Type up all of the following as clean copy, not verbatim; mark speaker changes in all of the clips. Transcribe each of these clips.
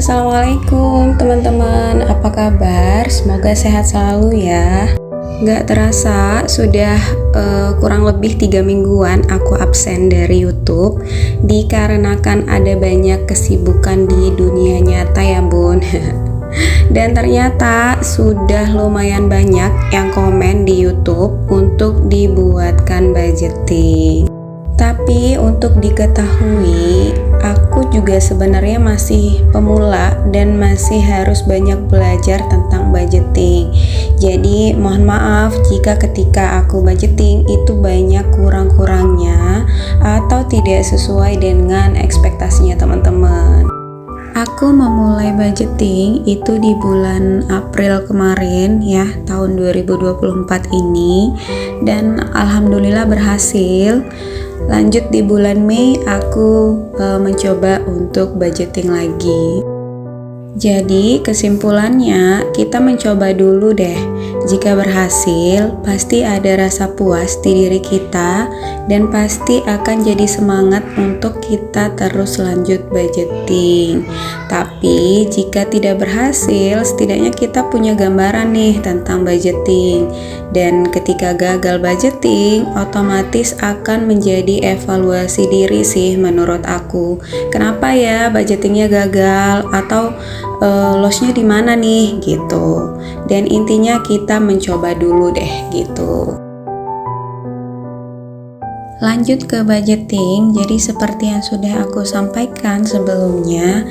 Speaker 1: Assalamualaikum teman-teman, apa kabar? Semoga sehat selalu ya. Gak terasa sudah kurang lebih 3 mingguan aku absen dari YouTube dikarenakan ada banyak kesibukan di dunia nyata ya bun. Dan ternyata sudah lumayan banyak yang komen di YouTube untuk dibuatkan budgeting. Tapi untuk diketahui, aku juga sebenarnya masih pemula dan masih harus banyak belajar tentang budgeting. Jadi mohon maaf jika ketika aku budgeting itu banyak kurang-kurangnya atau tidak sesuai dengan ekspektasinya teman-teman. Aku memulai budgeting itu di bulan April kemarin ya, tahun 2024 ini, dan alhamdulillah berhasil. Lanjut di bulan Mei aku mencoba untuk budgeting lagi. Jadi kesimpulannya kita mencoba dulu deh. Jika berhasil, pasti ada rasa puas di diri kita dan pasti akan jadi semangat untuk kita terus lanjut budgeting. Tapi jika tidak berhasil, setidaknya kita punya gambaran nih tentang budgeting. Dan ketika gagal budgeting, otomatis akan menjadi evaluasi diri sih menurut aku. Kenapa ya budgetingnya gagal atau lossnya di mana nih gitu. Dan intinya kita mencoba dulu deh gitu. Lanjut ke budgeting. Jadi seperti yang sudah aku sampaikan sebelumnya,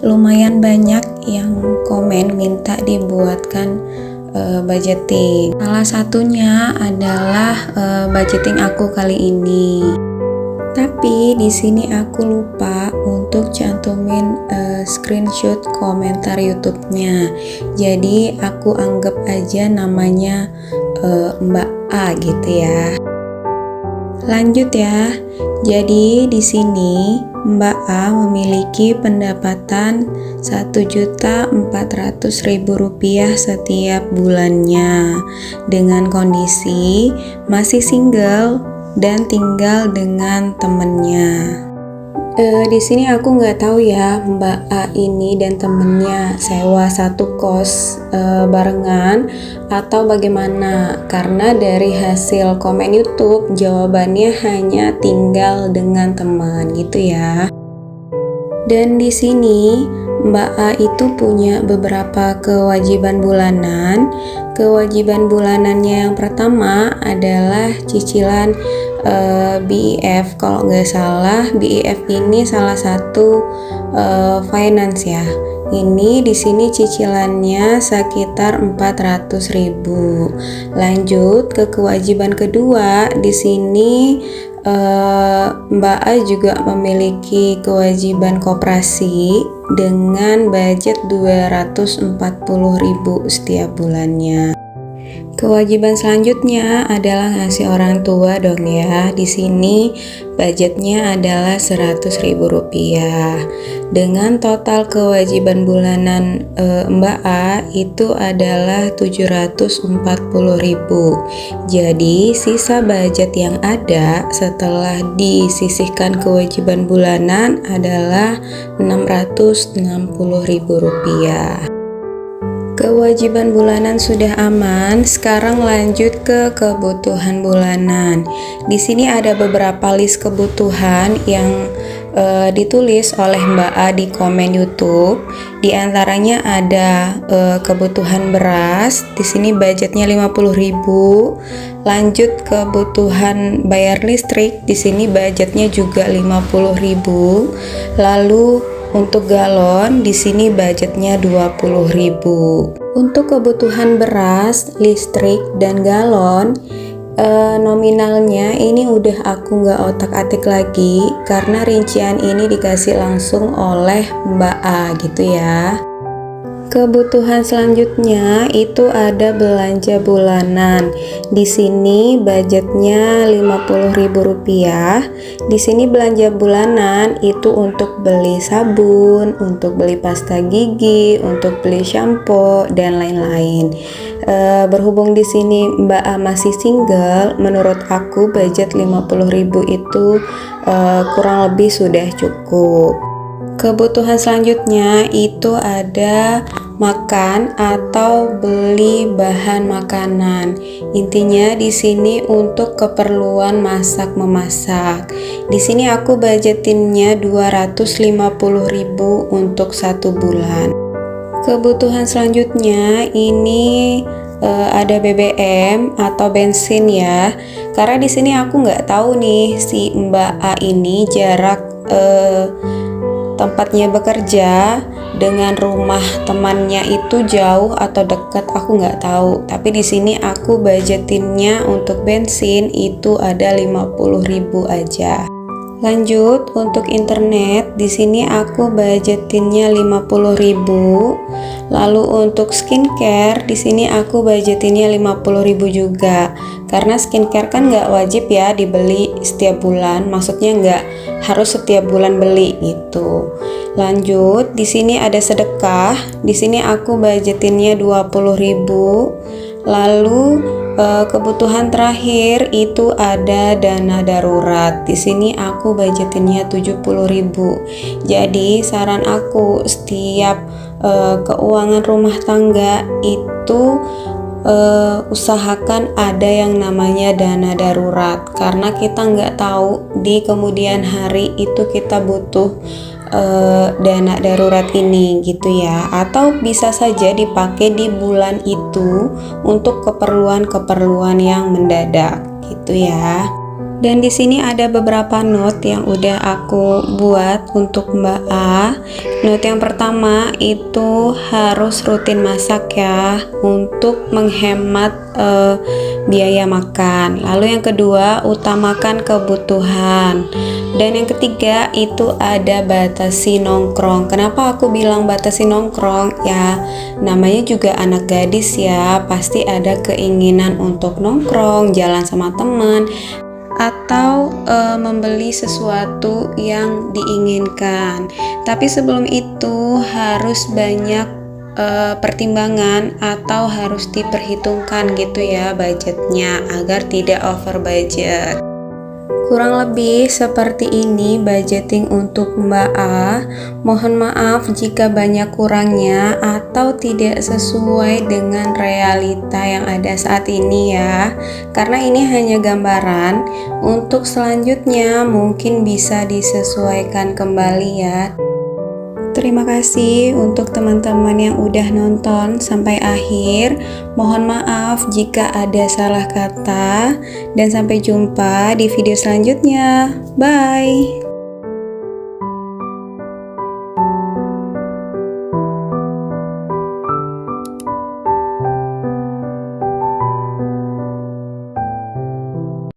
Speaker 1: lumayan banyak yang komen minta dibuatkan budgeting. Salah satunya adalah budgeting aku kali ini. Tapi di sini aku lupa untuk cantumin screenshot komentar YouTube-nya. Jadi aku anggap aja namanya Mbak A gitu ya. Lanjut ya. Jadi di sini Mbak A memiliki pendapatan Rp1.400.000 setiap bulannya dengan kondisi masih single dan tinggal dengan temennya. Di sini aku nggak tahu ya Mbak A ini dan temennya sewa satu kos barengan atau bagaimana, karena dari hasil komen YouTube jawabannya hanya tinggal dengan teman gitu ya. Dan di sini Mbak A itu punya beberapa kewajiban bulanan. Kewajiban bulanannya yang pertama adalah cicilan BIF. Kalau nggak salah, BIF ini salah satu finance ya. Ini di sini cicilannya sekitar 400.000. Lanjut ke kewajiban kedua, di sini Mbak A juga memiliki kewajiban koperasi dengan budget 240.000 setiap bulannya. Kewajiban selanjutnya adalah ngasih orang tua dong ya. Di sini budgetnya adalah Rp100.000. Dengan total kewajiban bulanan Mbak A itu adalah Rp740.000. Jadi sisa budget yang ada setelah disisihkan kewajiban bulanan adalah Rp660.000. Kewajiban bulanan sudah aman, sekarang lanjut ke kebutuhan bulanan. Di sini ada beberapa list kebutuhan yang ditulis oleh Mbak A di komen YouTube. Di antaranya ada kebutuhan beras, di sini budgetnya 50.000. Lanjut kebutuhan bayar listrik, di sini budgetnya juga 50.000. Lalu untuk galon di sini budgetnya 20.000. Untuk kebutuhan beras, listrik, dan galon nominalnya ini udah aku nggak otak-atik lagi karena rincian ini dikasih langsung oleh Mbak A gitu ya. Kebutuhan selanjutnya itu ada belanja bulanan. Di sini budgetnya Rp50.000. Di sini belanja bulanan itu untuk beli sabun, untuk beli pasta gigi, untuk beli shampoo dan lain-lain. Berhubung di sini Mbak A masih single, menurut aku budget Rp50.000 itu kurang lebih sudah cukup. Kebutuhan selanjutnya itu ada makan atau beli bahan makanan. Intinya di sini untuk keperluan masak-memasak. Di sini aku budgetinnya 250.000 untuk 1 bulan. Kebutuhan selanjutnya ini ada BBM atau bensin ya. Karena di sini aku nggak tahu nih si Mbak A ini jarak tempatnya bekerja dengan rumah temannya itu jauh atau dekat, aku nggak tahu. Tapi di sini aku budgetinnya untuk bensin itu ada 50.000 aja. Lanjut untuk internet, di sini aku budgetinnya 50.000. Lalu untuk skincare, di sini aku budgetinnya 50.000 juga. Karena skincare kan nggak wajib ya dibeli setiap bulan, maksudnya nggak harus setiap bulan beli gitu. Lanjut, di sini ada sedekah. Di sini aku budgetinnya 20.000. Lalu kebutuhan terakhir itu ada dana darurat. Di sini aku budgetinnya 70.000. Jadi saran aku setiap keuangan rumah tangga itu usahakan ada yang namanya dana darurat, karena kita nggak tahu di kemudian hari itu kita butuh dana darurat ini gitu ya, atau bisa saja dipakai di bulan itu untuk keperluan-keperluan yang mendadak gitu ya. Dan di sini ada beberapa note yang udah aku buat untuk Mbak A. Note yang pertama itu harus rutin masak ya untuk menghemat biaya makan. Lalu yang kedua, utamakan kebutuhan. Dan yang ketiga itu ada batasi nongkrong. Kenapa aku bilang batasi nongkrong? Ya, namanya juga anak gadis ya, pasti ada keinginan untuk nongkrong, jalan sama teman, atau membeli sesuatu yang diinginkan. Tapi sebelum itu harus banyak pertimbangan atau harus diperhitungkan gitu ya budgetnya agar tidak over budget. Kurang lebih seperti ini budgeting untuk Mbak A. Mohon maaf jika banyak kurangnya atau tidak sesuai dengan realita yang ada saat ini ya. Karena ini hanya gambaran. Untuk selanjutnya mungkin bisa disesuaikan kembali ya. Terima kasih untuk teman-teman yang udah nonton sampai akhir. Mohon maaf jika ada salah kata, dan sampai jumpa di video selanjutnya. Bye.